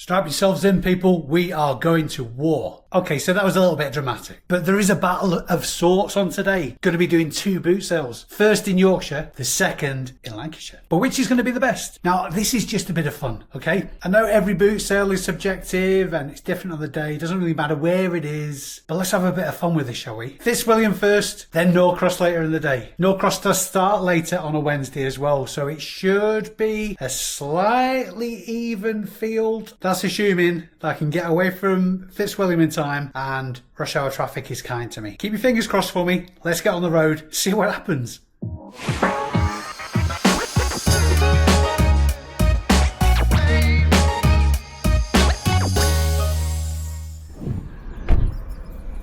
Strap yourselves in, people. We are going to war. Okay, so that was a little bit dramatic, but there is a battle of sorts on today. Going to be doing 2 boot sales. First in Yorkshire, the second in Lancashire. But which is going to be the best? Now, this is just a bit of fun, okay? I know every boot sale is subjective and it's different on the day. It doesn't really matter where it is, but let's have a bit of fun with this, shall we? Fitzwilliam first, then Norcross later in the day. Norcross does start later on a Wednesday as well, so it should be a slightly even field. That's assuming that I can get away from Fitzwilliam in time and rush hour traffic is kind to me. Keep your fingers crossed for me. Let's get on the road, see what happens.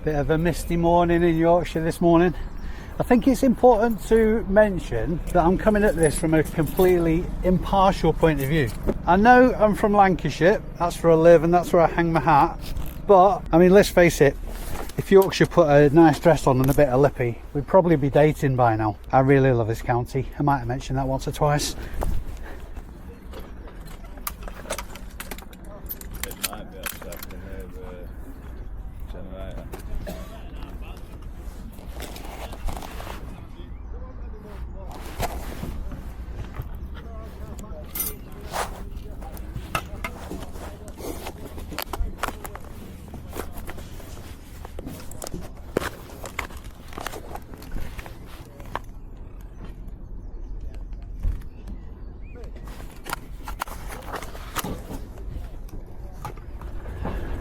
Bit of a misty morning in Yorkshire this morning. I think it's important to mention that I'm coming at this from a completely impartial point of view. I know I'm from Lancashire, that's where I live and that's where I hang my hat, but I mean, let's face it, if Yorkshire put a nice dress on and a bit of lippy, we'd probably be dating by now. I really love this county. I might have mentioned that once or twice.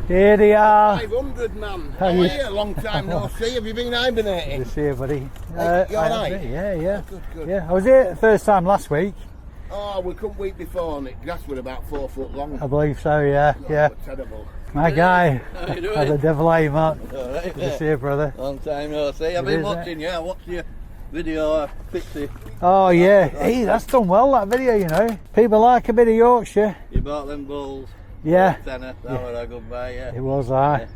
Here they are. 500, man. How are you? Long time no see. Have you been hibernating? Good to see you, buddy. You alright? Yeah. Good. Yeah, I was here the first time last week. Oh, we couldn't week before and the grass was about 4 foot long. I believe so, yeah. Terrible. My guy. How you doing? How's the devil are you, Mark? Alright, Good to see you, brother. Long time no see. I've been watching you. I watched your video, Pixie. Oh, yeah. Hey, that's done well, that video, you know. People like a bit of Yorkshire. You bought them bulls. Yeah. Tenner, that was a good buy, yeah. It was, I.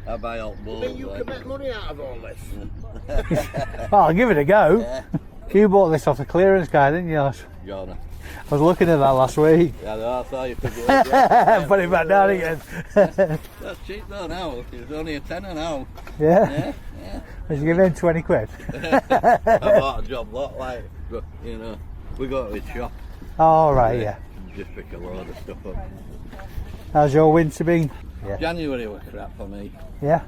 I buy all bulls. I think you can make money out of all this. Well, I'll give it a go. Yeah. You bought this off the clearance guy, didn't you? Jonah. I was looking at that last week. Yeah, no, I saw you took it up, yeah. Put it back down again. That's cheap though now. It's only a tenner now. Yeah? Yeah. Did you give him 20 quid? I bought a job lot, like, you know, we go to his shop. Oh, right, yeah. Just pick a load of stuff up. How's your winter been? Yeah. January was crap for me. Yeah?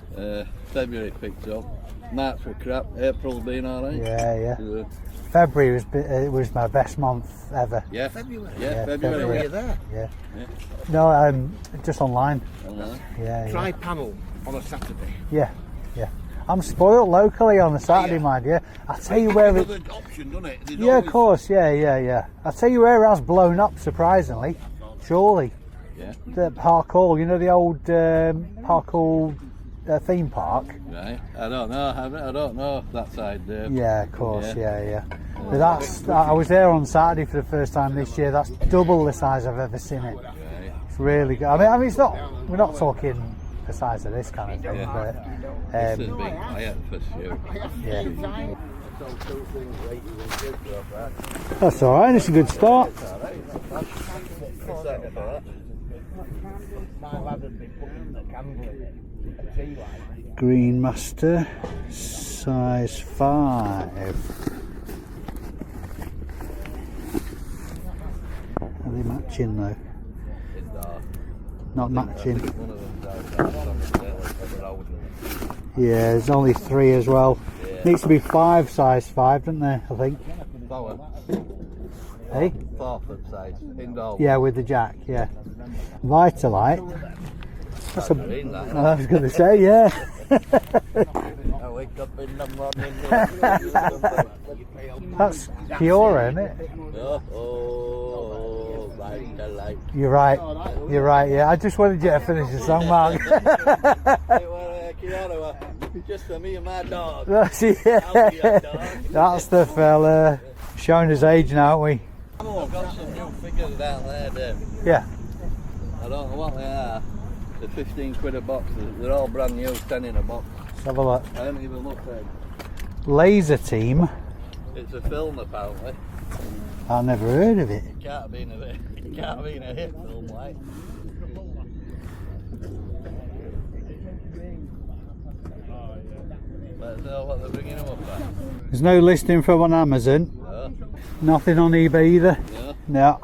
February picked up. March was crap. April's been alright. Yeah. February was my best month ever. Yeah. February? Yeah, February. Were you there? Yeah. No, just online. Uh-huh. Tri-panel on a Saturday. Yeah. I'm spoiled locally on the Saturday, mind you. I'll tell you where it... There's an option, doesn't it? There's Yeah, always... of course, yeah. I'll tell you where it has blown up, surprisingly. Surely. Yeah. The Park Hall, you know the old Park Hall theme park? Right. I don't know that side there. Yeah, of course, yeah. But I was there on Saturday for the first time this year. That's double the size I've ever seen it. Right. It's really good. I mean, it's not. We're not talking the size of this kind of thing, but This has been quiet for sure. yeah. That's all right. It's a good start. Green Master, size 5. Are they matching though? Not matching. Yeah, there's only 3 as well. Needs to be 5, size 5, doesn't there? I think. Hey? 4 foot size. Indoor. Yeah, with the jack. Yeah. Vitalite. That's a, I was going to say, yeah. I wake up in the morning. That's Kiora, isn't it? Oh, Vitalite. You're right, yeah. I just wanted you to finish the song, Mark. Just for me and my dog. That's the fella. Showing his age now, aren't we? I've got some new figures down there, Dave. Yeah. I don't know what they are. They're 15 quid a box. They're all brand new, 10 in a box. Let's have a look. I haven't even looked at it. Laser Team. It's a film apparently. I've never heard of it. It can't have been a hit film, like. know what they're bringing them up at. There's no listing from on Amazon. No. Nothing on eBay either. No. No.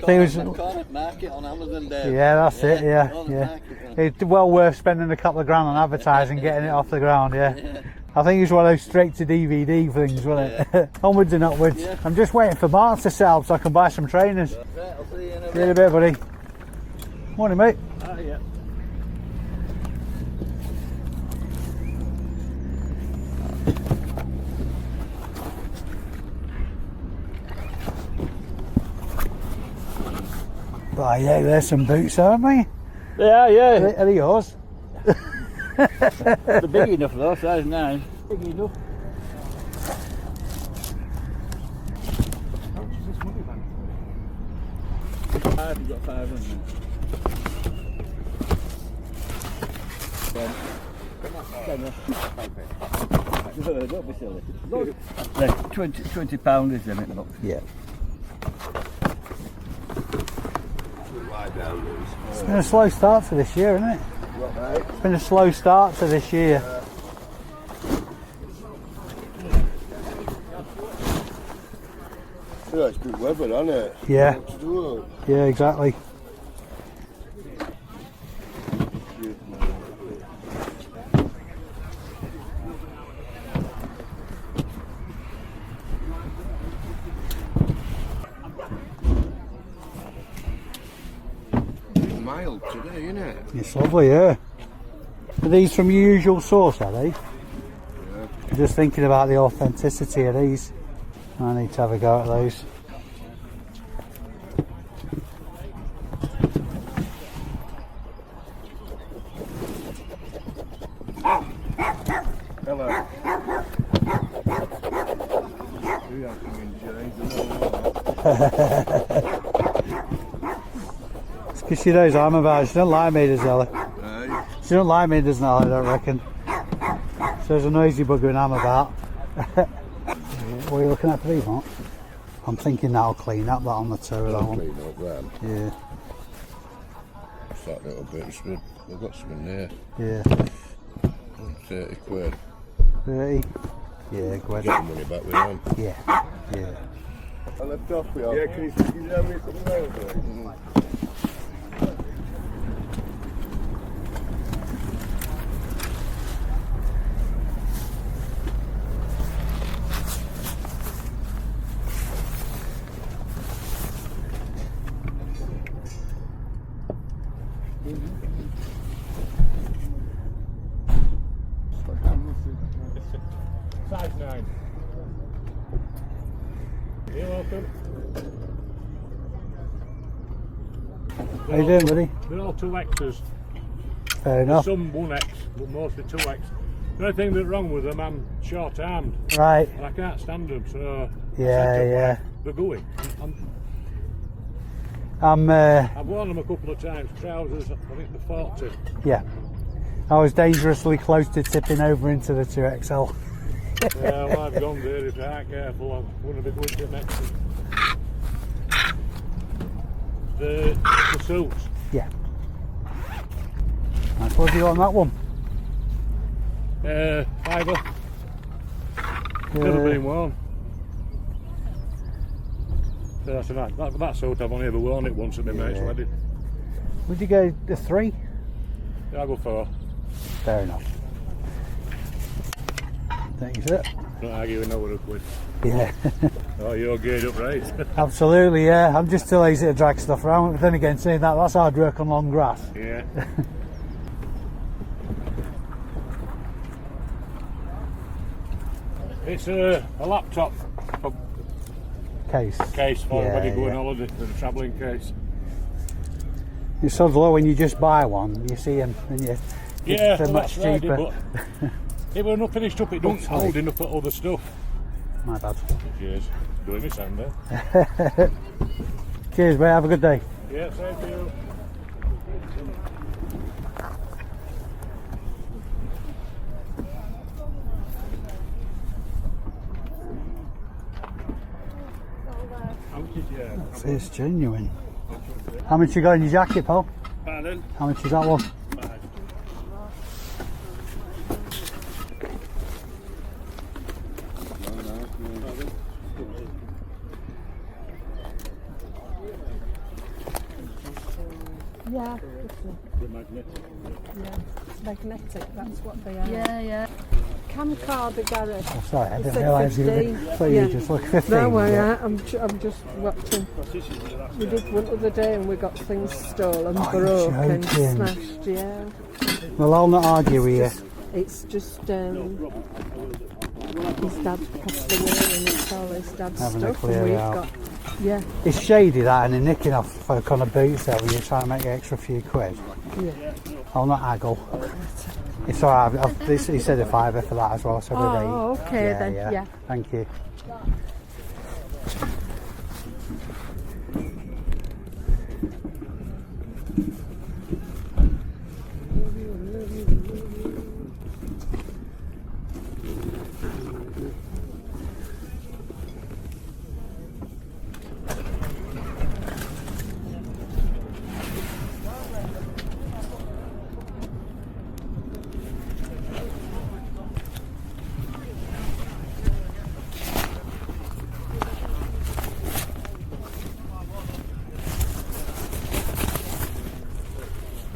I think it was, Cornet market on Amazon, Dave. yeah, that's it. Yeah, Cornet yeah. market, It's well worth spending a couple of grand on advertising, getting it off the ground. Yeah. I think it's one of those straight to DVD things, wasn't it? Onwards and upwards. Yeah. I'm just waiting for Mark to sell so I can buy some trainers. Right, I'll see you in a See you in a bit, buddy. Morning, mate. Ah, yeah. Oh yeah, there's some boots, aren't we? Yeah. Are they yours? They're big enough though, size 9. Big enough. How much is this money bank I've got 500. No, don't be silly. Like £20 is in it, look. Yeah. It's been a slow start to this year, isn't it? It's been a slow start to this year. Yeah, it's good weather, isn't it? Yeah. What to do? Yeah, exactly. It's mild today, isn't it? It's lovely, yeah. Are these from your usual source, are they? Yeah. I'm just thinking about the authenticity of these. I need to have a go at those. Hello. You have to enjoy It's because she knows I'm about it. She don't like me, does Ella? Aye. She don't like me, doesn't Ella, I don't reckon. So there's a noisy bugger and I'm about. What are you looking at for these, Mark? I'm thinking that'll clean up that on the toe of that one. Clean up them. Yeah, It's that little bit. We've got some in there. yeah. 30 quid. 30. Yeah, go Get ahead. the money back with them. Yeah, yeah. And the top we are. Yeah, can you have me something over? Size 9. You're welcome. How you doing, buddy? They're all 2Xs. Fair enough. Some 1X, but mostly 2X. The only thing that's wrong with them, I'm short-armed. Right. And I can't stand them, so... Yeah. They're going. I've worn them a couple of times. Trousers, I think they're 40. yeah. I was dangerously close to tipping over into the 2XL. Yeah, well, I've gone there. If I ain't careful, I'm going to be going to next one. The suits. Yeah. Nice. What do you want on that one? £5. Never been worn. So that's a nice. That suit, I've only ever worn it once at my mate's wedding. Would you go the 3? Yeah, I'll go 4. Fair enough. Thank you, sir. Not arguing over a quid. Yeah. Oh, you're geared up right. Absolutely, yeah. I'm just too lazy to drag stuff around. But then again, saying that, that's hard work on long grass. Yeah. It's a laptop Case. for Yeah, when you go on yeah. holiday, a travelling case. It's so low when you just buy one, you see them and you Yeah, they're well, much that's right, cheaper. but it was not finished up, it don't sorry. hold enough for other stuff. My bad. Cheers. Doing me sound there. Cheers, mate. Have a good day. Yeah, same to you. It's genuine. How much you got in your jacket, pal? Pardon? How much is that one? Yeah. The magnetic. Yeah. It's magnetic. That's what they are. Yeah. Camcorder garage. Oh, sorry, I didn't said realise you 15. thought you Yeah. were just like 15. No, but- I'm just watching. We did one other day and we got things stolen, Oh, broke you're and joking. smashed. Yeah. Well, I'll not argue with you. It's just his dad passed away and it's all his dad's Having a stuff. clear And we've out. got, yeah, It's shady that, and they're nicking off folk on a boot sale when you're trying to make an extra few quid. yeah. I'll not haggle. It's alright, he said a fiver for that as well, so we're eight. Oh, okay Yeah, then, yeah. yeah. Thank you.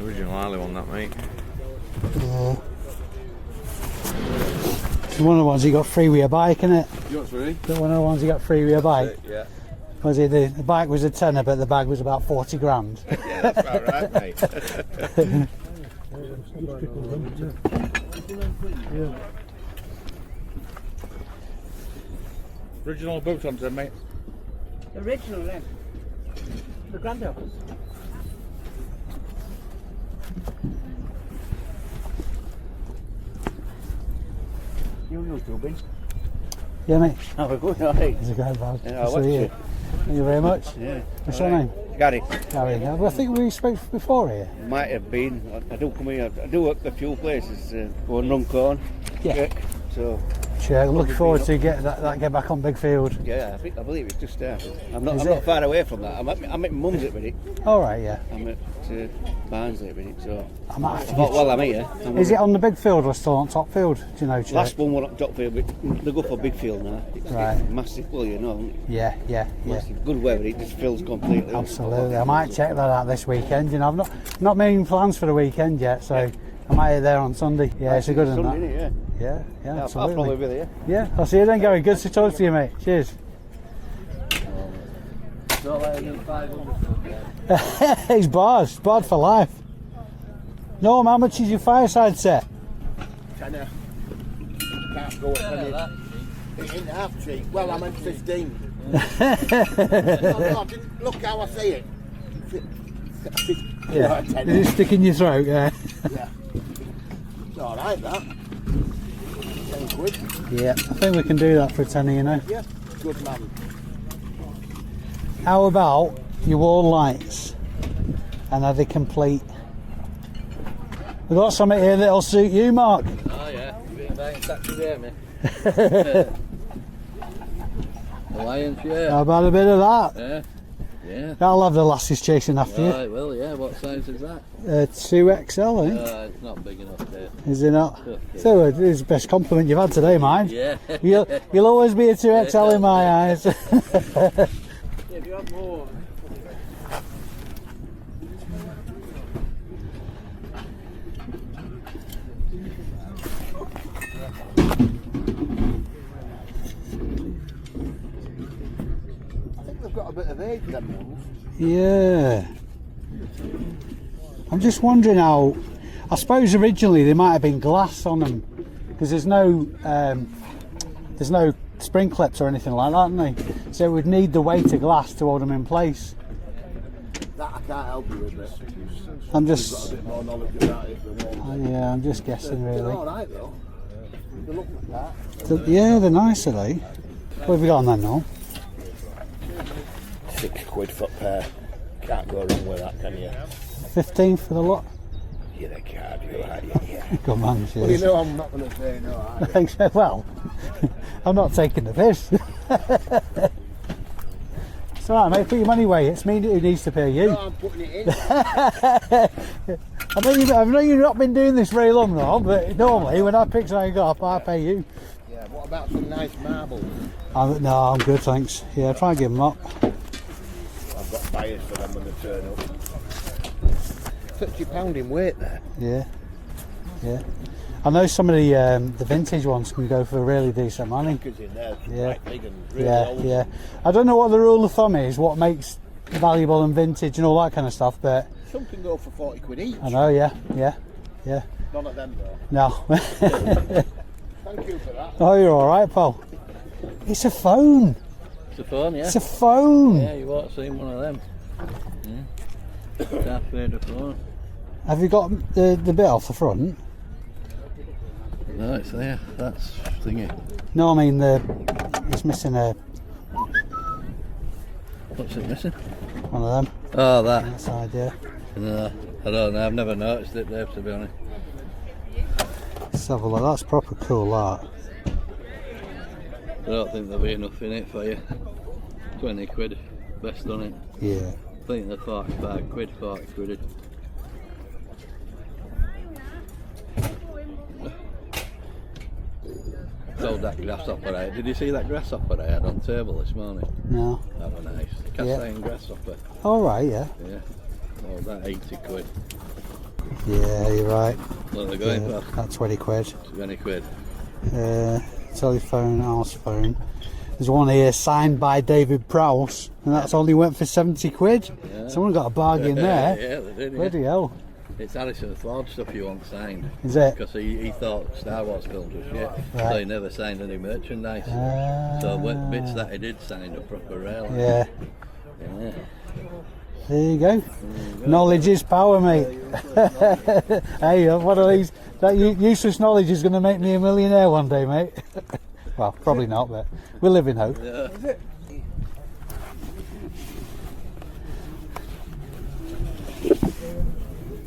Original Harley on that, mate. It's one of the ones you got free with a bike, isn't it? You want three? One of the ones you got free with a bike. Yeah. Was it the bike was a tenner, but the bag was about 40 grand. Yeah, that's about right, mate. Original boot on them, mate. Original then. The granddaughters. You YouTubing? Yeah, mate. Oh, we're good, alright. It's a great bag. Yeah, I Good to watched see you. it. Thank you very much. Yeah. What's your name? Gary. Gary. I think we spoke before here. Might have been. I do come here. I do work a few places. Go on Runcorn. Yeah. So Sure, I'm looking forward to get back on Big Field. yeah, I believe it's just started. I'm Is not it? far away from that. I'm at mum's at the minute. All right, yeah. I'm at Barnsley at the minute. So I might have to well, get- while I'm here. Is it on the Big Field or still on Top Field? Do you know, Chuck? Last one was on top field, but they go for big field now. It's Right. massive. Well, you know, Yeah. massive. Good weather. It just fills completely. up. Absolutely. I might check that out this weekend. You know, I've not making plans for the weekend yet, so I might head there on Sunday. Yeah, it's a good one. Sunday, That. innit? Yeah. Yeah, I'll absolutely. probably be there. Yeah, I'll see you then, Gary. Good to talk to you, mate. Cheers. So like in 500. He's barred for life. No, how much is your fireside set? Tenner. Can't go at penny. It ain't half cheap. Well, I'm at 15. No, look how I say it. Yeah. Tenner. Is it stick in your throat? Yeah. Yeah. It's alright, that. 10 quid. Yeah, I think we can do that for a tenner, you know. Yeah. Good man. How about your wall lights? And are they complete? We've got something here that'll suit you, Mark. Oh yeah, you've been buying taxi there, mate. The lion's share. How about a bit of that? Yeah. Yeah. I'll have the lasses chasing after you. Right, well, yeah, what size is that? 2XL, I think. It's not big enough there. Is it not? So it's the best compliment you've had today, mine. Yeah. You'll always be a 2XL in my eyes. If you have more. I think they've got a bit of age, them ones. Yeah. I'm just wondering how. I suppose originally there might have been glass on them because there's no spring clips or anything like that, aren't they? So it would need the weight of glass to hold them in place. That I can't help you with, but I'm you've got a just, bit more knowledge about it than one. yeah, I'm just guessing They're really. alright though. They look like that. Yeah, they're nice, are they? What have we got on then, Noel? 6 quid foot pair. Can't go wrong with that, can you? 15 for the lot. Yeah, they can't do that, yeah. Good man, Well, you cheers. know I'm not going to say no, are you? Thanks. Well, I'm not taking the piss. It's alright, mate. Put your money away. It's me who needs to pay you. No, I'm putting it in. I know you've not been doing this very long though, but normally when I pick something up, I pay you. Yeah, what about some nice marbles? No, I'm good, thanks. Yeah, try and give them up. I've got buyers for them when they turn up. £30 in weight there. Yeah, yeah. I know some of the vintage ones can go for really decent money. Because in there, it's Yeah. quite big and really Yeah, old. yeah. I don't know what the rule of thumb is, what makes valuable and vintage and all that kind of stuff, but Some can go for 40 quid each. I know, yeah. None of them though. No. Thank you for that. Oh, you're all right, Paul. It's a phone. It's a phone, yeah. It's a phone. Yeah, you won't see one of them. Darth Vader phone. Have you got the bit off the front? No, it's there. That's thingy. No, I mean it's missing What's it missing? one of them. Oh, that. That side, yeah. No, I don't know. I've never noticed it, Dave, to be honest. Let's have a look. That's proper cool, that. I don't think there'll be enough in it for you. 20 quid, best on it. Yeah. I think they're 45 quid, 40 quid. Sold that grasshopper out. Did you see that grasshopper I had on table this morning? No. That was nice. Cast iron grasshopper. All right, yeah. Yeah. Oh, that 80 quid. Yeah, you're right. What are they going Yeah, for? that's 20 quid. 20 quid. Telephone, house phone. There's one here signed by David Prowse, and that's only went for 70 quid. Yeah. Someone got a bargain there. Yeah, they did. Bloody Yeah. hell. It's Harrison Ford stuff you want signed. Is it? Because he thought Star Wars films were shit, so Right. he never signed any merchandise. So bits that he did sign a proper rail. Yeah. Yeah. There you go. Knowledge is power, mate. Hey, one of these, that useless knowledge is going to make me a millionaire one day, mate. Well, probably not, but we live in hope. Yeah.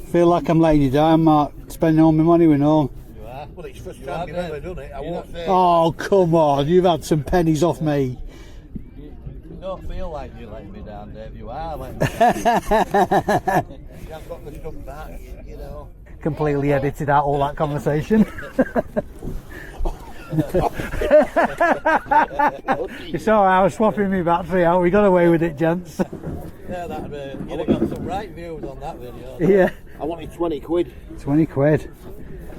Feel like I'm letting you down, Mark. Spending all my money with home. You are. Well, it's first time you've ever done it. I won't say. Oh, come on. You've had some pennies off me. You don't feel like you're letting me down, Dave. You are letting me down. You haven't got the stuff back, you know. Completely edited out all that conversation. It's alright, I was swapping my battery out. We got away with it, gents. Yeah, you'd have got some right views on that video. Yeah. I wanted 20 quid. 20 quid.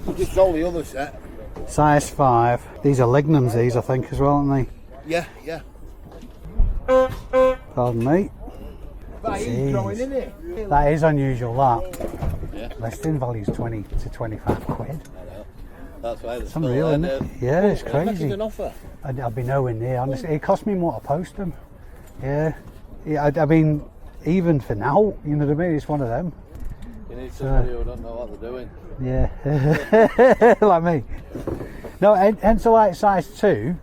I just sold the other set. Size 5. These are lignums, these, I think, as well, aren't they? Yeah, yeah. Pardon me. That is Jeez. growing, isn't it? That is unusual, that. Yeah. Listing value's 20 to 25 quid. That's why It's unreal, isn't it? Yeah, it's Making crazy. an offer. I'd be nowhere near, honestly. It cost me more to post them. Yeah. I mean, even for now, you know what I mean? It's one of them. You need somebody who don't know what they're doing. Yeah. Like me. No, hence I like size 2.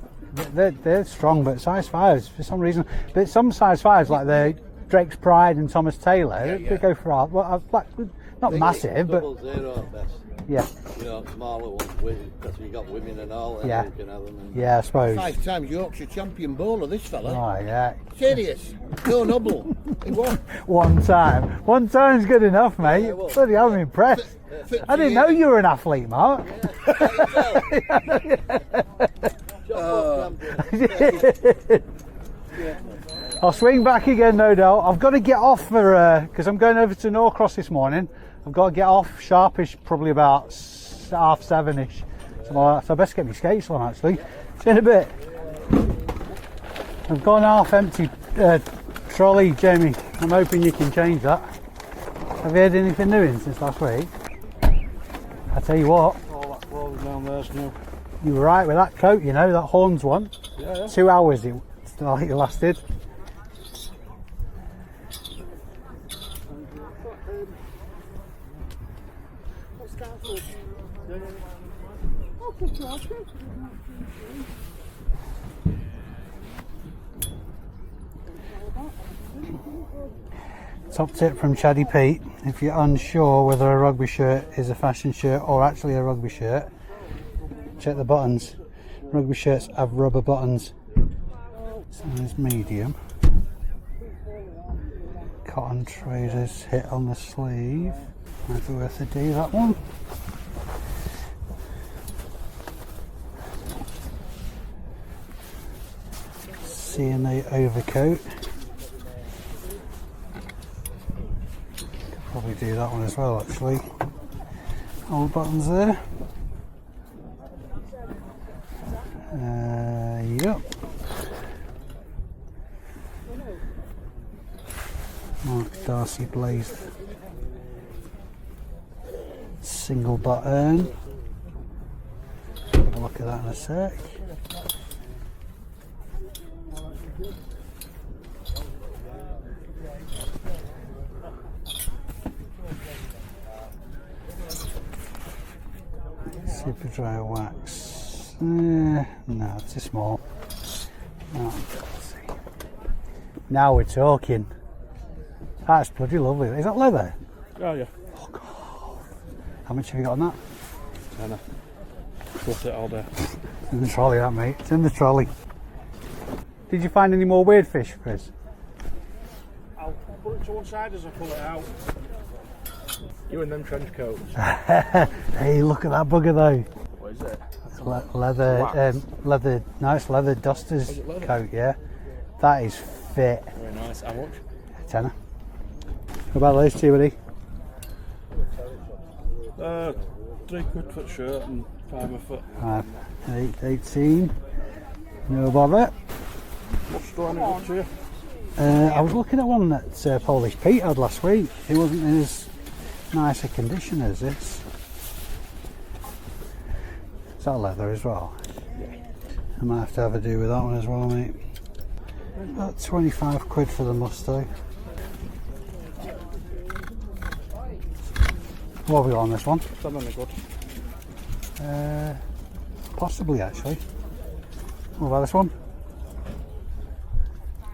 They're strong, but size 5s, for some reason. But some size 5s, like the Drake's Pride and Thomas Taylor, they go for not massive, but 000 at best. yeah. You know, smaller ones, because you got women and all, Yeah. you can have them. And Yeah, I suppose. 5 times Yorkshire champion bowler, this fella. Oh, yeah. Serious. No nubble. He won. One time's good enough, mate. well, Bloody hell, I'm impressed. I didn't know you were an athlete, Mark. I'll swing back again, no doubt. I've got to get off for because I'm going over to Norcross this morning. I've got to get off sharpish, probably about 7:30ish. So I best get my skates on, actually. See you in a bit. I've got an half empty trolley, Jamie. I'm hoping you can change that. Have you heard anything new since last week? I tell you what, All that clothes down there's new. you were right with that coat, you know, that Horns one. Yeah. 2 hours it lasted. Top tip from Chaddy Pete: if you're unsure whether a rugby shirt is a fashion shirt or actually a rugby shirt, check the buttons. Rugby shirts have rubber buttons. Size medium. Cotton traders hit on the sleeve. Might be worth a D, that one. CNA overcoat. probably do that one as well, actually. All the buttons there. Yep. Mark Darcy Blaze. Single button. Have a look at that in a sec. Super dry wax. No, it's too small. No, let's see. Now we're talking. That's bloody lovely. Is that leather? Oh yeah. Oh, God. How much have you got on that? Tenner. Got it all there. It's in the trolley, that mate. It's in the trolley. Did you find any more weird fish, Chris? I'll put it to one side as I pull it out. You and them trench coats. Hey, look at that bugger though. What is it? Leather, leather, nice leather duster's leather? coat, yeah. That is fit. Very nice. How much? A tenner. What about those two, buddy? £3 for the shirt and £5 a foot. 18. No bother. What's the one up to you? I was looking at one that Polish Pete had last week. It wasn't in as nice a condition as this. Is that leather as well? Yeah. I might have to have a do with that one as well, mate. About £25 for the Musto. What have we got on this one? Something good. Possibly actually. What about this one?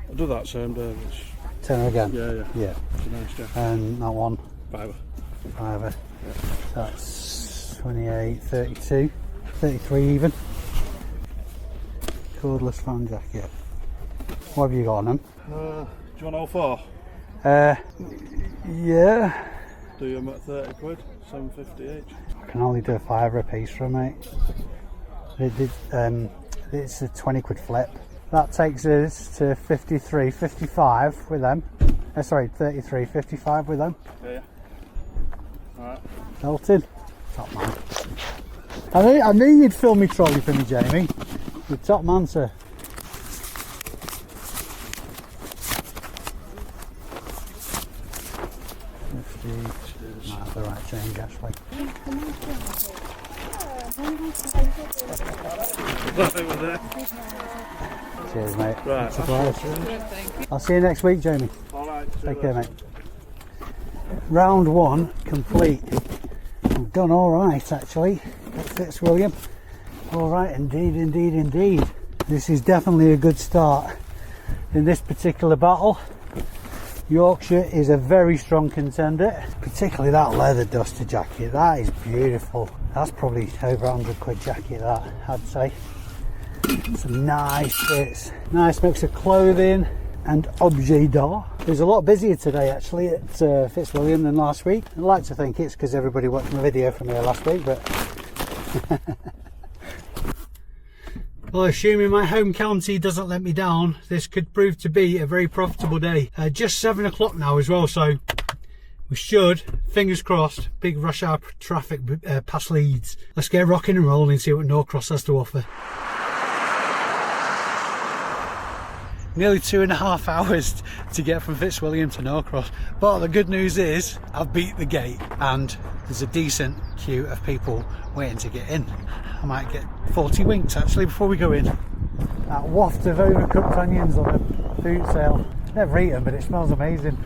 I'll do that same day. It's, Tenner again? yeah. Yeah. It's a nice day. And that one? £5. Fiver. That's 28, 32, 33 even. Cordless fan jacket. What have you got on them? Do you want all four? Yeah. Do them at £30, £7.50 each. I can only do a £5 a piece for 'em, mate. It's a £20 flip. That takes us to 53, 55 with them. Sorry, 33, 55 with them. Yeah. Alright. Melted. Top man. I knew you'd fill me trolley for me, Jamie. You're top man, sir. 50. Might have the right change actually. Over there. Cheers, mate. Right. Surprise. I'll see you next week, Jamie. Alright. Take care, mate. Round one complete. I've done all right actually. That fits William. All right, indeed. This is definitely a good start in this particular battle. Yorkshire is a very strong contender, particularly that leather duster jacket. That is beautiful. That's probably over £100 jacket, that I'd say. Some nice bits, nice mix of clothing and objet d'art. It was a lot busier today actually at Fitzwilliam than last week. I'd like to think it's because everybody watched my video from here last week, but well, assuming my home county doesn't let me down, this could prove to be a very profitable day. Just 7 o'clock now as well, so we should, fingers crossed, big rush hour traffic past Leeds. Let's get rocking and rolling and see what Norcross has to offer. Nearly 2.5 hours to get from Fitzwilliam to Norcross, but the good news is I've beat the gate and there's a decent queue of people waiting to get in. I might get 40 winks actually before we go in. That waft of overcooked onions on a food sale. Never eaten, but it smells amazing.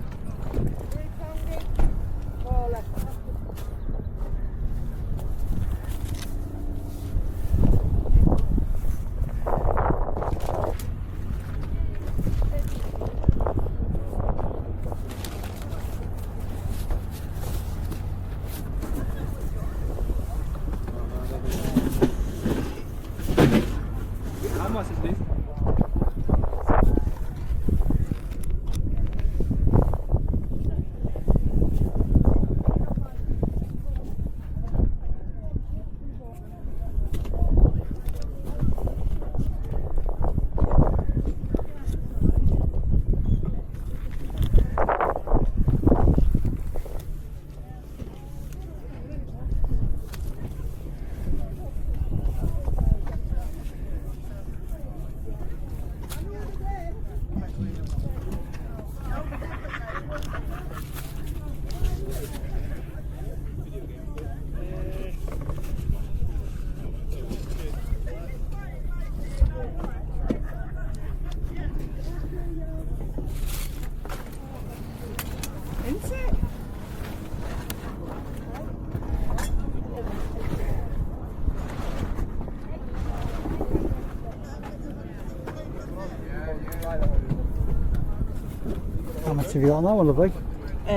What have you got on that one, lovely?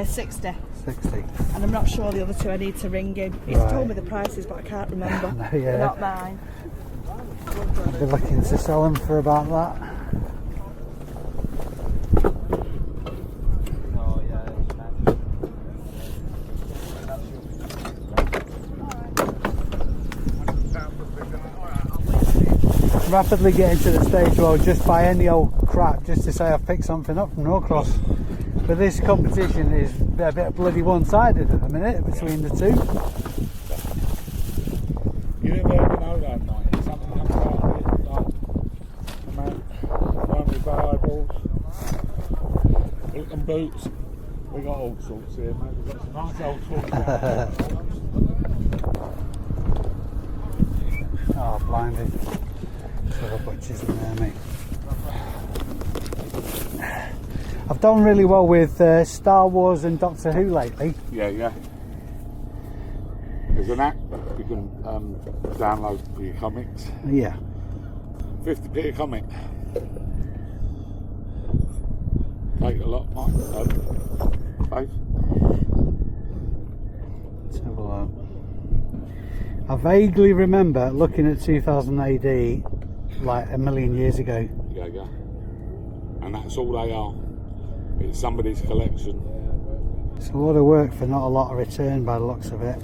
60. 60. And I'm not sure the other two, I need to ring him. He's Right. told me the prices, but I can't remember. No, They're yeah. not mine. I'll be looking to sell them for about that. Rapidly getting to the stage where I'll just buy any old crap just to say I've picked something up from Norcross. But this competition is a bit bloody one-sided at the minute between the two. You never ever know that, mate. Something comes out of it, like, only Bibles, and boots. We got all sorts here, mate. We've got some nice old sorts. Oh, blinded. There's other butchers in there, mate. I've done really well with Star Wars and Doctor Who lately. Yeah, yeah. There's an app you can download for your comics. Yeah. 50p a comic. Take a lot, mate. Both. Let's have a look. I vaguely remember looking at 2000 AD like a million years ago. Yeah, yeah. And that's all they are. It's somebody's collection. It's a lot of work for not a lot of return by the looks of it.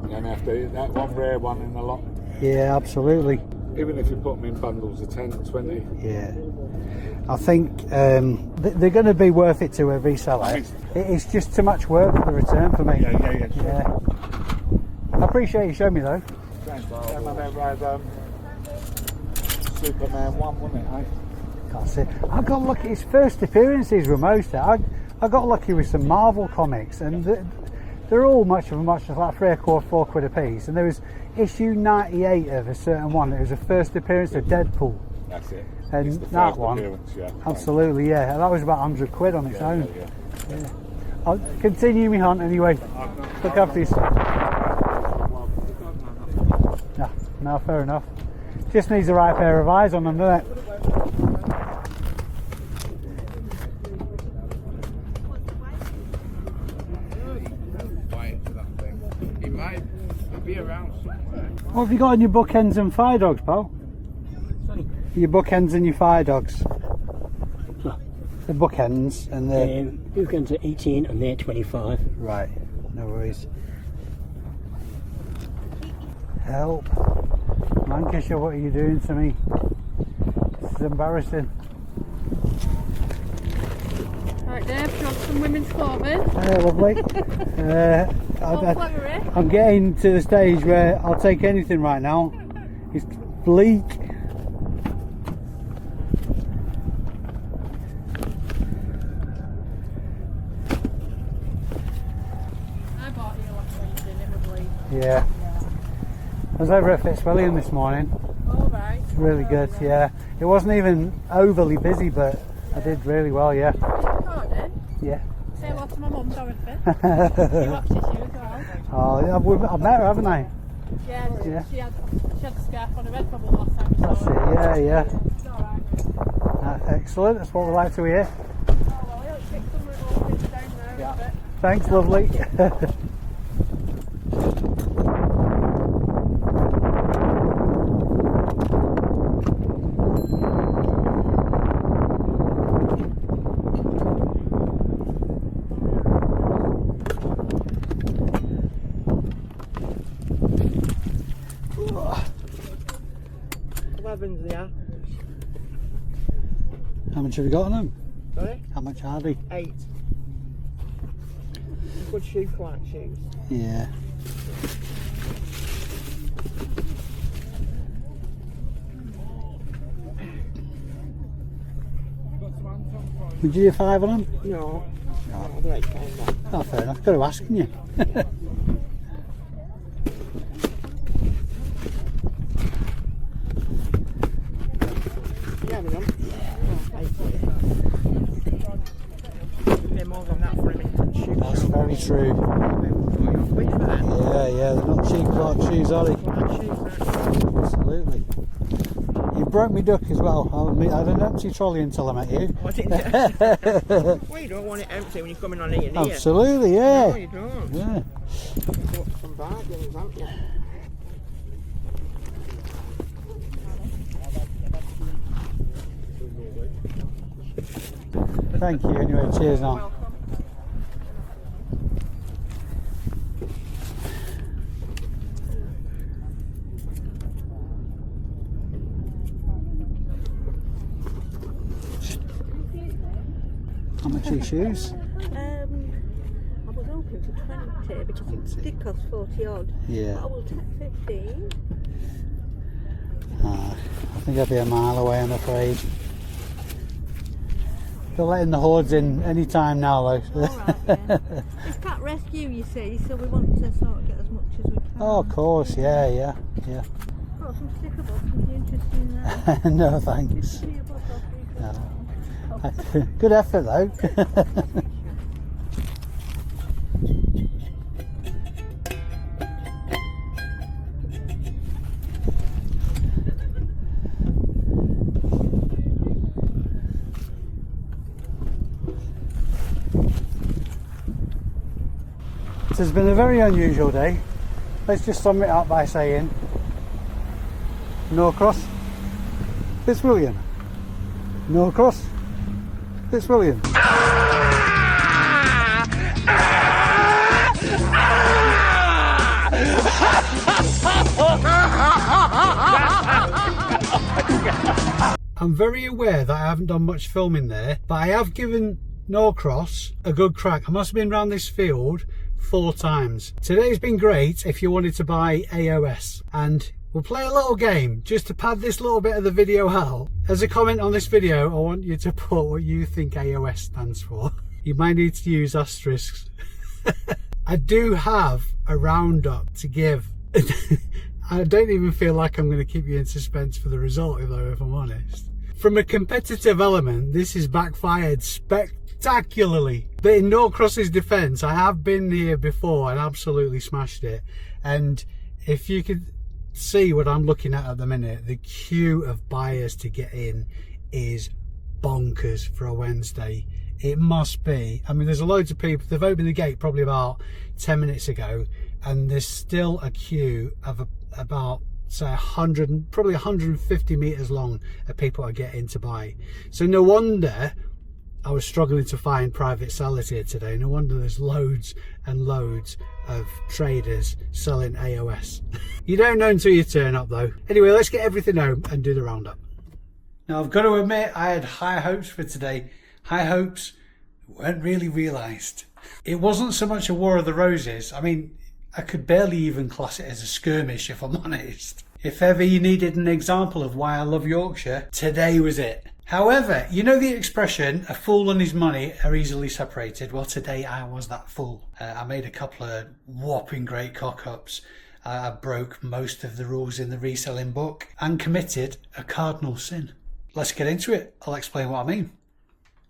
You don't have to eat that one rare one in a lot. Yeah, absolutely. Even if you put them in bundles of 10, 20. Yeah. I think they're going to be worth it to a reseller. It's just too much work for the return for me. Yeah. I appreciate you showing me though. Thanks, I had Superman 1, wasn't it, eh? That's it. I got lucky. His first appearances were most. I got lucky with some Marvel comics, and they're all much like £3/4, £4 a piece. And there was issue 98 of a certain one. It was the first appearance of Deadpool. That's it. And It's the that first one, appearance, yeah. absolutely, yeah. And that was about £100 on its own. Yeah. I'll continue my hunt anyway. Look after yourself. No, fair enough. Just needs the right pair of eyes on them, doesn't it? He might be around somewhere. What have you got on your bookends and fire dogs, pal? Sorry? Your bookends and your fire dogs. The bookends and the... Bookends are 18 and they're 25. Right, no worries. Help. Lancashire, what are you doing to me? This is embarrassing. Right, Dave, do you want some women's clothing? Lovely. I'm getting to the stage where I'll take anything right now. It's bleak. I bought you last Wednesday and it was bleak. Yeah. I was over at Fitzwilliam this morning. All right. It's really good, yeah. It wasn't even overly busy, but I did really well, yeah. Recording? Yeah. Say hello to my mum, Dorothy. She watches you as well. Oh, yeah, I've met her, haven't I? Yeah, Yeah. She had the scarf on her head probably last time. That's it, yeah. It's alright. Excellent, that's what we like to hear. Oh, well, I'll stick some of it all down there. Yeah. Thanks, lovely. How much have you got on them? Sorry? How much are they? 8. Good shoe, flat shoes. Yeah. Would you do 5 on them? No. I'll do 8 pounds. Oh, fair enough. Got to ask, you. Yeah, man. Pay more than that for him in shoes. That's very true. Yeah, they're not cheap black shoes, are they? Absolutely. You broke me duck as well. I had an empty trolley until I met you. Was it? Well, you don't want it empty when you're coming on here, do you? Absolutely, yeah. No, you don't. Yeah. Put some bargains, haven't you? Thank you anyway, cheers now. How much are your shoes? I was hoping for 20 because it did cost 40 odd. Yeah. But I will take 15. I think I'll be a mile away, I'm afraid. They're letting the hordes in any time now though. Alright, yeah. It's cat rescue, you see, so we want to sort of get as much as we can. Oh, of course, yeah. Got some sticker books, would you interested in that? No, thanks. Just your book off, Good effort though. It has been a very unusual day. Let's just sum it up by saying Norcross, Fitzwilliam. Norcross, Fitzwilliam. I'm very aware that I haven't done much filming there, but I have given Norcross a good crack. I must have been around this field 4 times. Today's been great if you wanted to buy AOS, and we'll play a little game just to pad this little bit of the video out. As a comment on this video, I want you to put what you think AOS stands for. You might need to use asterisks. I do have a roundup to give. I don't even feel like I'm going to keep you in suspense for the result, though, if I'm honest. From a competitive element, this has backfired spectacularly. But in Norcross's defence, I have been here before and absolutely smashed it. And if you could see what I'm looking at the minute, the queue of buyers to get in is bonkers for a Wednesday. It must be. I mean, there's loads of people. They've opened the gate probably about 10 minutes ago, and there's still a queue of about, say, 100, probably 150 meters long of people to get in to buy. So no wonder I was struggling to find private sellers here today. No wonder there's loads and loads of traders selling AOS. You don't know until you turn up though. Anyway, let's get everything home and do the roundup. Now I've got to admit, I had high hopes for today. High hopes weren't really realised. It wasn't so much a War of the Roses. I mean, I could barely even class it as a skirmish, if I'm honest. If ever you needed an example of why I love Yorkshire, today was it. However, you know the expression, a fool and his money are easily separated? Well, today I was that fool. I made a couple of whopping great cock-ups. I broke most of the rules in the reselling book and committed a cardinal sin. Let's get into it. I'll explain what I mean.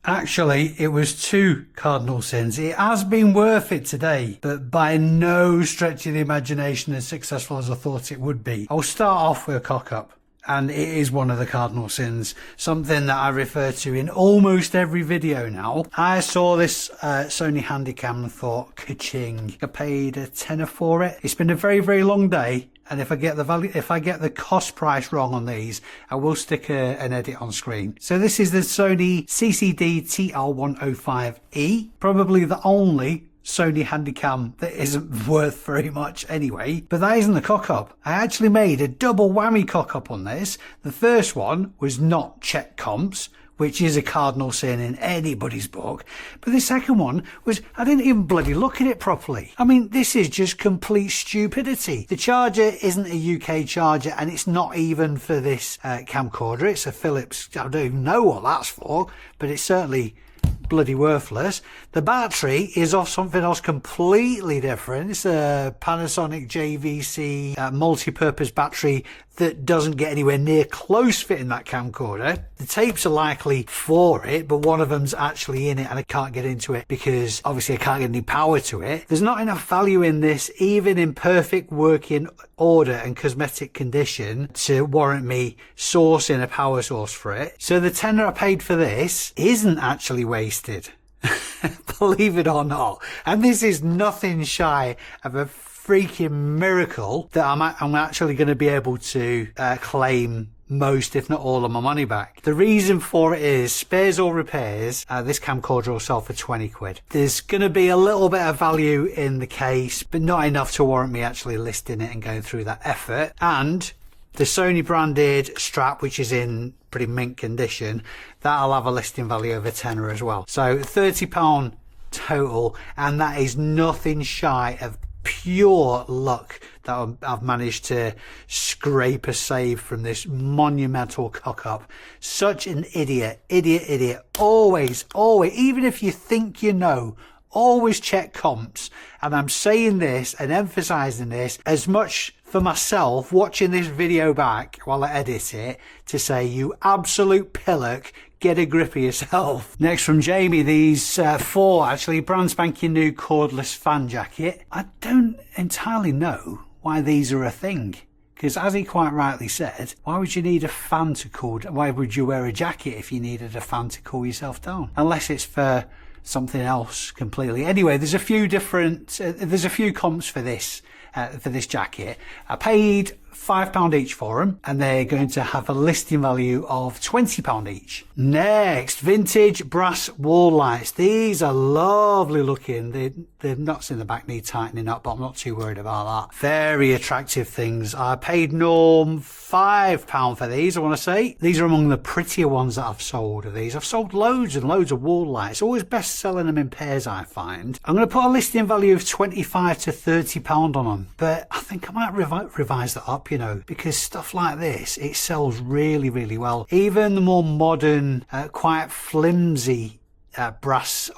Actually, it was 2 cardinal sins. It has been worth it today, but by no stretch of the imagination as successful as I thought it would be. I'll start off with a cock-up. And it is one of the cardinal sins, something that I refer to in almost every video now. I saw this Sony Handycam and thought, ka-ching. I paid a tenner for it. It's been a very, very long day. And if I get the cost price wrong on these, I will stick an edit on screen. So this is the Sony CCD TL105E, probably the only Sony Handycam that isn't worth very much anyway. But that isn't the cock-up. I actually made a double whammy cock-up on this. The first one was not check comps, which is a cardinal sin in anybody's book. But the second one was I didn't even bloody look at it properly. I mean, this is just complete stupidity. The charger isn't a UK charger, and it's not even for this camcorder. It's a Philips. I don't even know what that's for, but it's certainly bloody worthless. The battery is off something else completely different. It's a Panasonic JVC multi-purpose battery that doesn't get anywhere near close fitting that camcorder. The tapes are likely for it, but one of them's actually in it and I can't get into it because obviously I can't get any power to it. There's not enough value in this, even in perfect working order and cosmetic condition, to warrant me sourcing a power source for it. So the tenner I paid for this isn't actually wasted. Believe it or not. And this is nothing shy of a freaking miracle that I'm actually going to be able to claim most, if not all, of my money back. The reason for it is spares or repairs. This camcorder will sell for 20 quid. There's going to be a little bit of value in the case, but not enough to warrant me actually listing it and going through that effort. And the Sony branded strap, which is in pretty mint condition, that'll have a listing value of a tenner as well. So £30 total, and that is nothing shy of pure luck that I've managed to scrape a save from this monumental cock up. Such an idiot. Always, even if you think you know, always check comps. And I'm saying this and emphasizing this as much for myself watching this video back while I edit it, to say, you absolute pillock, get a grip of yourself. Next from Jamie, these 4 actually brand spanking new cordless fan jacket. I don't entirely know why these are a thing, because as he quite rightly said, why would you need a fan to cool? Why would you wear a jacket if you needed a fan to cool yourself down? Unless it's for something else completely. Anyway, there's a few comps for this jacket. I paid £5 each for them, and they're going to have a listing value of £20 each. Next, vintage brass wall lights. These are lovely looking. The nuts in the back need tightening up, but I'm not too worried about that. Very attractive things. I paid Norm £5 for these, I want to say. These are among the prettier ones that I've sold of these. I've sold loads and loads of wall lights. Always best selling them in pairs, I find. I'm going to put a listing value of £25 to £30 on them, but I think I might revise that up, you know, because stuff like this, it sells really well. Even the more modern, quite flimsy brass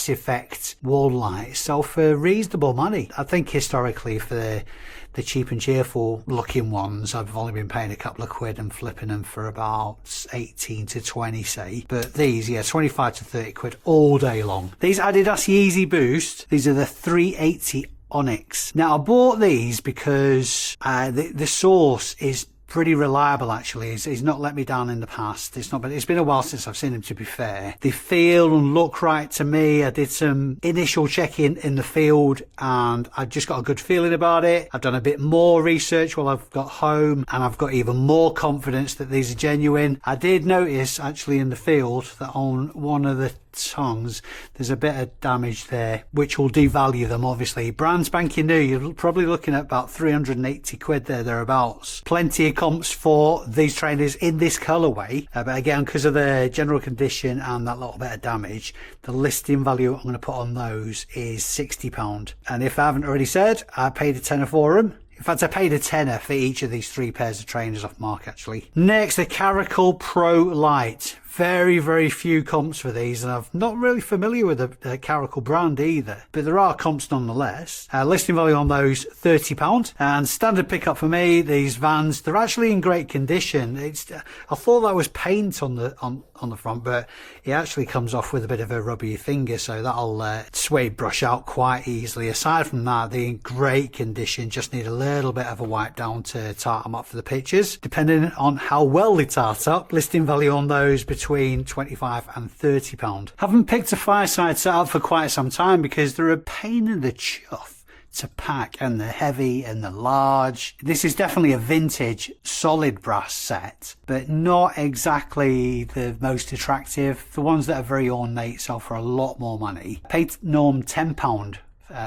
effect wall lights sell for reasonable money. I think historically for the cheap and cheerful looking ones, I've only been paying a couple of quid and flipping them for about 18 to 20, say. But these, yeah, 25 to 30 quid all day long. These Adidas Yeezy Boost, these are the 380 Onyx. Now I bought these because the source is pretty reliable, actually. He's not let me down in the past. It's been a while since I've seen him, to be fair. They feel and look right to me. I did some initial checking in the field and I just got a good feeling about it. I've done a bit more research while I've got home and I've got even more confidence that these are genuine. I did notice actually in the field that on one of the tongs there's a bit of damage there, which will devalue them, obviously. Brand spanking new, you're probably looking at about 380 quid there, thereabouts. Plenty of comps for these trainers in this colourway, but again, because of the general condition and that little bit of damage, the listing value I'm going to put on those is £60. And if I haven't already said, I paid a tenner for them. In fact, I paid a tenner for each of these 3 pairs of trainers off mark, actually. Next, the Caracal Pro Lite. Very few comps for these, and I'm not really familiar with the Caracal brand either, but there are comps nonetheless. Listing value on those £30, and standard pickup for me. These Vans, they're actually in great condition. I thought that was paint on the front, but it actually comes off with a bit of a rubby finger, so that'll suede brush out quite easily. Aside from that, they're in great condition. Just need a little bit of a wipe down to tart them up for the pictures, depending on how well they tart up. Listing value on those between £25 and £30. Haven't picked a fireside setup for quite some time because they're a pain in the chuff to pack, and they're heavy and they're large. This is definitely a vintage solid brass set, but not exactly the most attractive. The ones that are very ornate sell for a lot more money. Paid Norm £10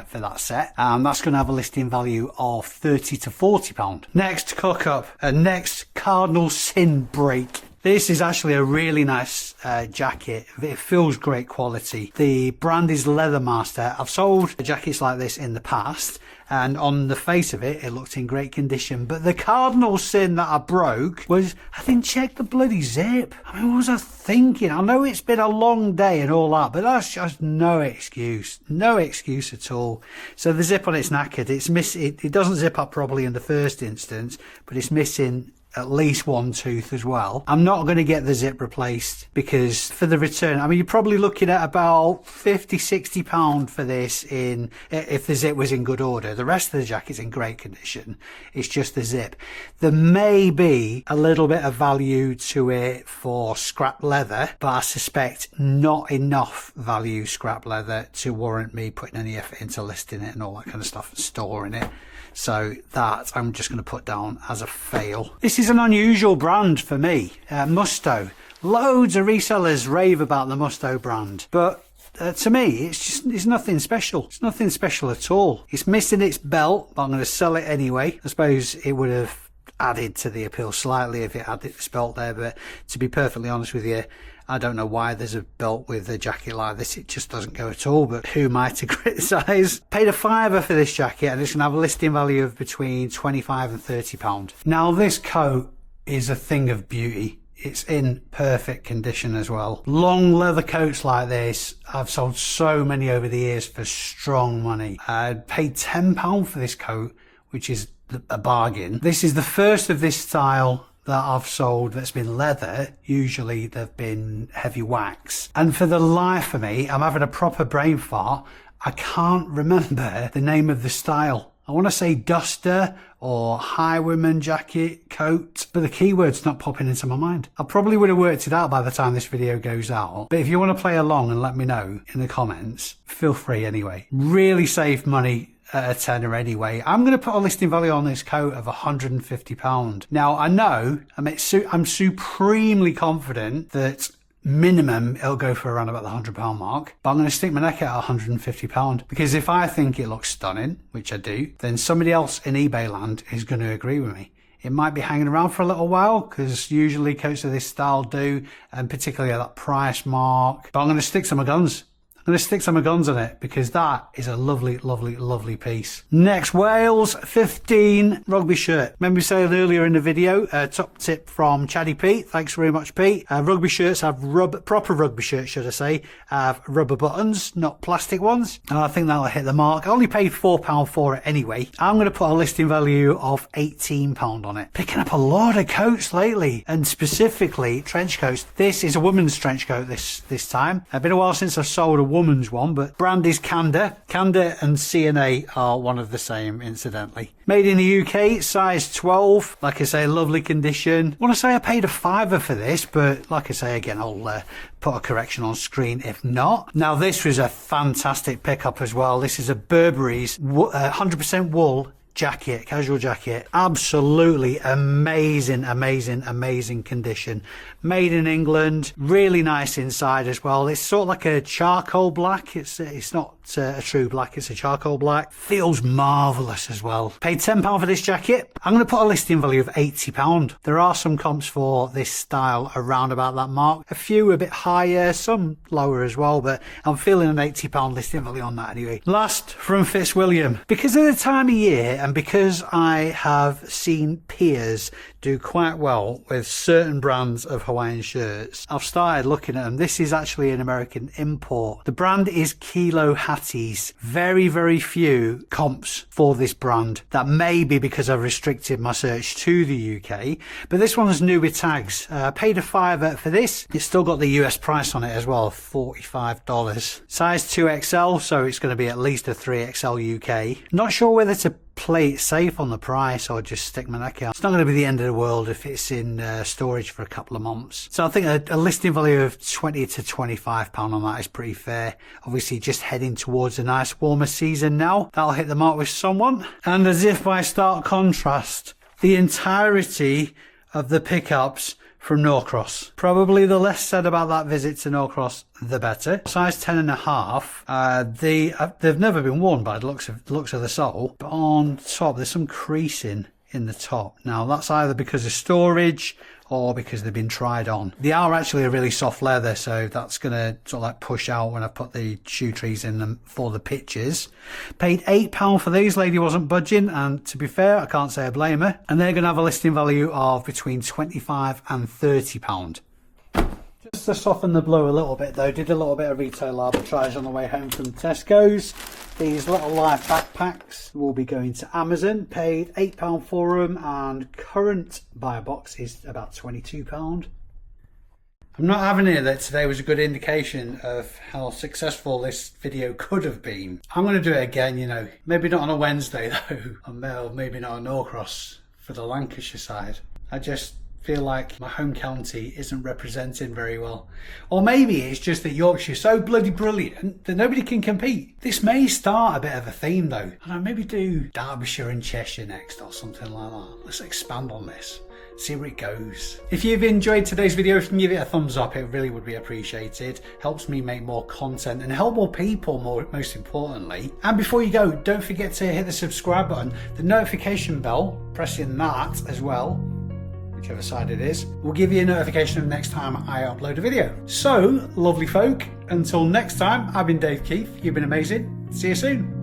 for that set, and that's going to have a listing value of £30 to £40. Next cook up, next cardinal sin break This is actually a really nice jacket. It feels great quality. The brand is Leathermaster. I've sold jackets like this in the past, and on the face of it, it looked in great condition. But the cardinal sin that I broke was I didn't check the bloody zip. I mean, what was I thinking? I know it's been a long day and all that, but that's just no excuse. No excuse at all. So the zip on it's knackered. It doesn't zip up properly in the first instance, but it's missing at least one tooth as well. I'm not going to get the zip replaced because for the return, I mean, you're probably looking at about 50, 60 pound for this if the zip was in good order. The rest of the jacket's in great condition. It's just the zip. There may be a little bit of value to it for scrap leather, but I suspect not enough value scrap leather to warrant me putting any effort into listing it and all that kind of stuff and storing it. So that I'm just going to put down as a fail. This is an unusual brand for me, Musto. Loads of resellers rave about the Musto brand, but to me, it's nothing special. It's nothing special at all. It's missing its belt, but I'm going to sell it anyway. I suppose it would have added to the appeal slightly if it had this belt there, but to be perfectly honest with you, I don't know why there's a belt with a jacket like this. It just doesn't go at all, but who am I to criticise? Paid a £5 for this jacket, and it's going to have a listing value of between 25 and 30 pound. Now this coat is a thing of beauty. It's in perfect condition as well. Long leather coats like this, I've sold so many over the years for strong money. I paid £10 for this coat, which is a bargain. This is the first of this style that I've sold that's been leather. Usually they've been heavy wax. And for the life of me, I'm having a proper brain fart. I can't remember the name of the style. I want to say duster or highwayman jacket, coat, but the keyword's not popping into my mind. I probably would have worked it out by the time this video goes out. But if you want to play along and let me know in the comments, feel free anyway. Really saved money at a tenner anyway. I'm going to put a listing value on this coat of £150. Now I know I'm supremely confident that minimum it'll go for around about the £100 mark, but I'm going to stick my neck out at £150 because if I think it looks stunning, which I do, then somebody else in eBay land is going to agree with me. It might be hanging around for a little while because usually coats of this style do, and particularly at that price mark, but I'm going to stick to my guns. I'm going to stick some guns on it because that is a lovely, lovely, lovely piece. Next, Wales 15 rugby shirt. Remember we said earlier in the video, top tip from Chaddy Pete. Thanks very much, Pete. Rugby shirts have proper rugby shirts, should I say, have rubber buttons, not plastic ones. And I think that'll hit the mark. I only paid £4 for it anyway. I'm going to put a listing value of £18 on it. Picking up a lot of coats lately, and specifically trench coats. This is a woman's trench coat this time. It's been a while since I've sold a woman's one, but brand is Canda. Canda and C&A are one of the same, incidentally. Made in the UK, size 12. Like I say, lovely condition. I want to say I paid a £5 for this, but like I say again, I'll put a correction on screen if not. Now this was a fantastic pickup as well. This is a Burberry's 100% wool jacket, casual jacket. Absolutely amazing, amazing, amazing condition. Made in England. Really nice inside as well. It's sort of like a charcoal black. It's not a true black, it's a charcoal black. Feels marvellous as well. Paid £10 for this jacket. I'm going to put a listing value of £80. There are some comps for this style around about that mark. A few a bit higher, some lower as well, but I'm feeling an £80 listing value on that anyway. Last from Fitzwilliam. Because of the time of year and because I have seen peers do quite well with certain brands of Hawaiian shirts, I've started looking at them. This is actually an American import. The brand is Kilo Hatties. Very, very few comps for this brand. That may be because I've restricted my search to the UK, but this one's new with tags. Paid a £5 for this. It's still got the US price on it as well, $45. Size 2XL, so it's going to be at least a 3XL UK. Not sure whether to play it safe on the price or just stick my neck out. It's not going to be the end of the world if it's in storage for a couple of months. So I think a listing value of £20 to £25 on that is pretty fair. Obviously just heading towards a nice warmer season now. That'll hit the mark with someone. And as if by stark contrast, the entirety of the pickups from Norcross. Probably the less said about that visit to Norcross, the better. Size 10.5. They've never been worn by the looks of the sole, but on top there's some creasing in the top. Now that's either because of storage or because they've been tried on. They are actually a really soft leather, so that's gonna sort of like push out when I put the shoe trees in them for the pictures. Paid £8 for these, lady wasn't budging, and to be fair, I can't say I blame her. And they're gonna have a listing value of between £25 and £30. Just to soften the blow a little bit though, did a little bit of retail arbitrage on the way home from Tesco's. These little life backpacks will be going to Amazon. Paid £8 for them, and current buy box is about £22. I'm not having it that today was a good indication of how successful this video could have been. I'm going to do it again, you know, maybe not on a Wednesday though, or maybe not on Norcross for the Lancashire side. I just feel like my home county isn't represented very well. Or maybe it's just that Yorkshire's so bloody brilliant that nobody can compete. This may start a bit of a theme though. I don't know, maybe do Derbyshire and Cheshire next or something like that. Let's expand on this. See where it goes. If you've enjoyed today's video, if you can give it a thumbs up, it really would be appreciated. Helps me make more content and help more people, most importantly. And before you go, don't forget to hit the subscribe button, the notification bell, pressing that as well, whichever side it is, will give you a notification of next time I upload a video. So, lovely folk, until next time, I've been Dave Keeffe, you've been amazing, see you soon.